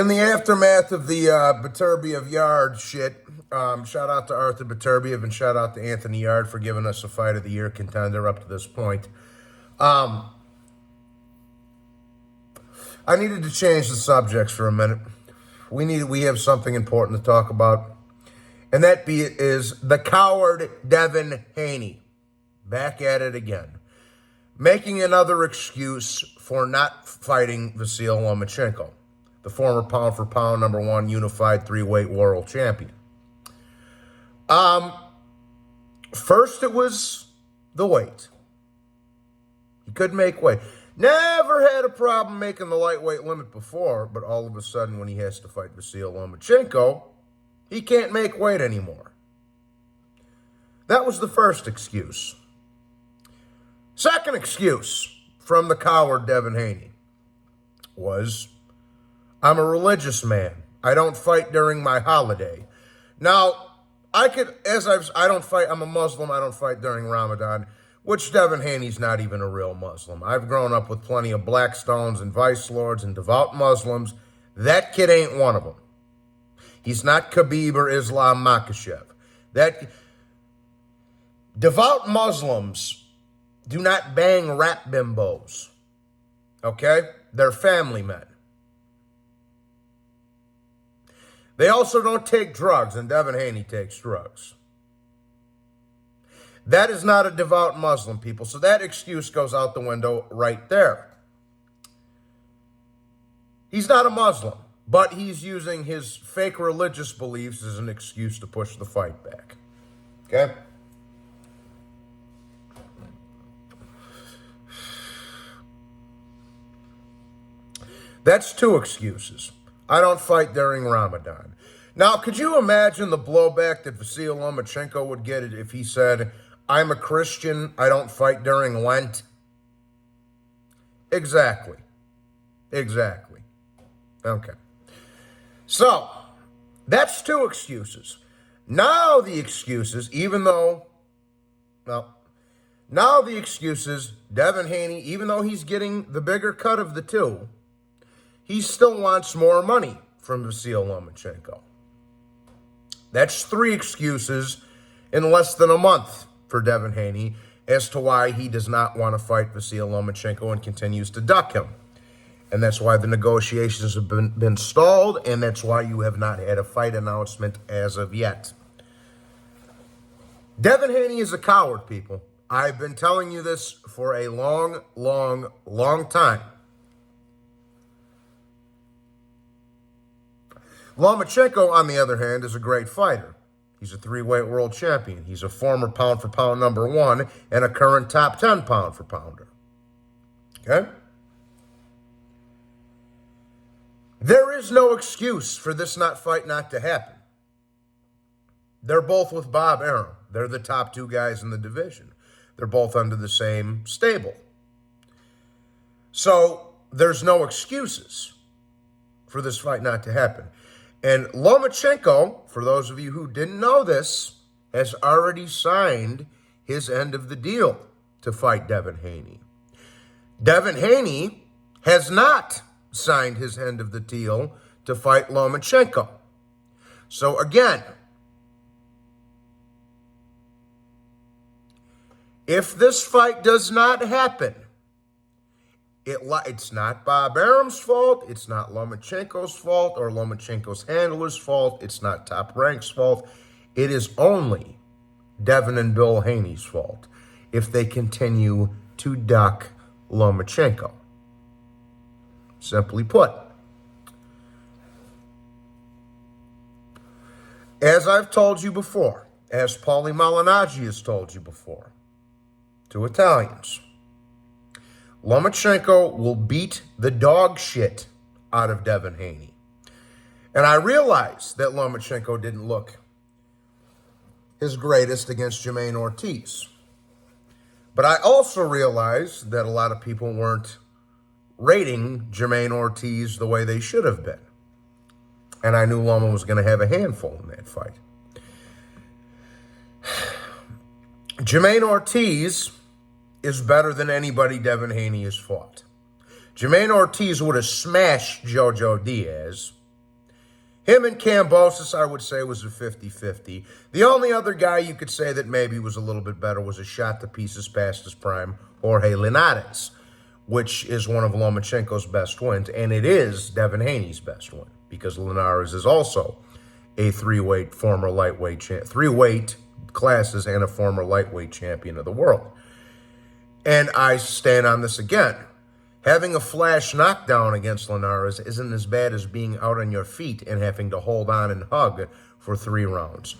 In the aftermath of the Beterbiev Yard shit, shout out to Arthur Beterbiev and shout out to Anthony Yard for giving us a Fight of the Year contender up to this point. I needed to change the subjects for a minute. We have something important to talk about, and that is the coward Devin Haney, back at it again, making another excuse for not fighting Vasyl Lomachenko, the former pound-for-pound #1 unified three-weight world champion. First it was the weight. He couldn't make weight. Never had a problem making the lightweight limit before, but all of a sudden when he has to fight Vasyl Lomachenko, he can't make weight anymore. That was the first excuse. Second excuse from the coward Devin Haney was, I'm a religious man. I don't fight during my holiday. Now, I don't fight, I'm a Muslim, I don't fight during Ramadan, which Devin Haney's not even a real Muslim. I've grown up with plenty of Blackstones and Vice Lords and devout Muslims. That kid ain't one of them. He's not Khabib or Islam Makhachev. Devout Muslims do not bang rap bimbos. Okay? They're family men. They also don't take drugs, and Devin Haney takes drugs. That is not a devout Muslim, people. So that excuse goes out the window right there. He's not a Muslim, but he's using his fake religious beliefs as an excuse to push the fight back. Okay? That's two excuses. I don't fight during Ramadan. Now, could you imagine the blowback that Vasyl Lomachenko would get if he said, I'm a Christian, I don't fight during Lent? Exactly. Okay. So, that's two excuses. Now the excuses, Devin Haney, even though he's getting the bigger cut of the two, he still wants more money from Vasyl Lomachenko. That's three excuses in less than a month for Devin Haney as to why he does not want to fight Vasyl Lomachenko and continues to duck him. And that's why the negotiations have been stalled, and that's why you have not had a fight announcement as of yet. Devin Haney is a coward, people. I've been telling you this for a long time. Lomachenko, on the other hand, is a great fighter. He's a three-weight world champion. He's a former pound-for-pound #1 and a current top 10 pound-for-pounder. Okay? There is no excuse for this fight not to happen. They're both with Bob Arum. They're the top two guys in the division. They're both under the same stable. So there's no excuses for this fight not to happen. And Lomachenko, for those of you who didn't know this, has already signed his end of the deal to fight Devin Haney. Devin Haney has not signed his end of the deal to fight Lomachenko. So again, if this fight does not happen, it's not Bob Arum's fault, it's not Lomachenko's fault or Lomachenko's handler's fault, it's not Top Rank's fault. It is only Devin and Bill Haney's fault if they continue to duck Lomachenko. Simply put. As I've told you before, as Paulie Malignaggi has told you before, to Italians, Lomachenko will beat the dog shit out of Devin Haney. And I realize that Lomachenko didn't look his greatest against Jermaine Ortiz. But I also realize that a lot of people weren't rating Jermaine Ortiz the way they should have been. And I knew Loma was going to have a handful in that fight. Jermaine Ortiz is better than anybody Devin Haney has fought. Jermaine Ortiz would have smashed Jojo Diaz Him and Kambosos, I would say, was a 50-50. The only other guy you could say that maybe was a little bit better was a shot to pieces past his prime, Jorge Linares, which is one of Lomachenko's best wins, and it is Devin Haney's best win, because Linares is also a three-weight former lightweight three-weight classes and a former lightweight champion of the world. And I stand on this again. Having a flash knockdown against Linares isn't as bad as being out on your feet and having to hold on and hug for 3 rounds.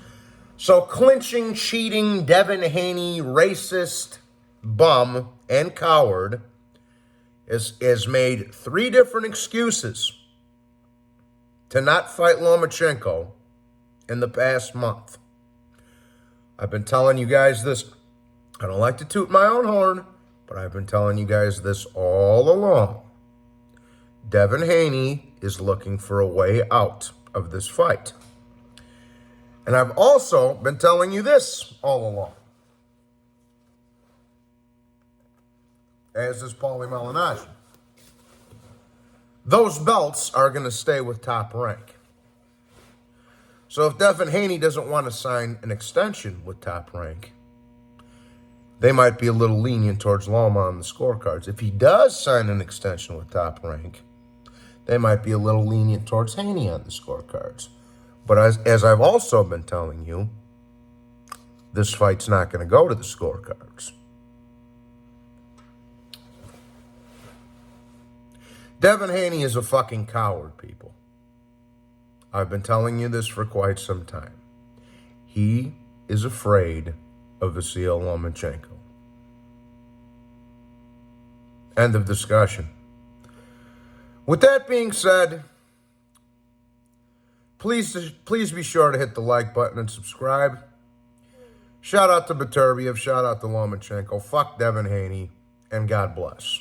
So clinching, cheating, Devin Haney, racist, bum, and coward has made 3 different excuses to not fight Lomachenko in the past month. I've been telling you guys this. I don't like to toot my own horn, but I've been telling you guys this all along. Devin Haney is looking for a way out of this fight. And I've also been telling you this all along, as is Paulie Malignaggi. Those belts are going to stay with Top Rank. So if Devin Haney doesn't want to sign an extension with Top Rank, they might be a little lenient towards Loma on the scorecards. If he does sign an extension with Top Rank, they might be a little lenient towards Haney on the scorecards. But as I've also been telling you, this fight's not going to go to the scorecards. Devin Haney is a fucking coward, people. I've been telling you this for quite some time. He is afraid of Vasyl Lomachenko. End of discussion. With that being said, please be sure to hit the like button and subscribe. Shout out to Beterbiev, shout out to Lomachenko, fuck Devin Haney, and God bless.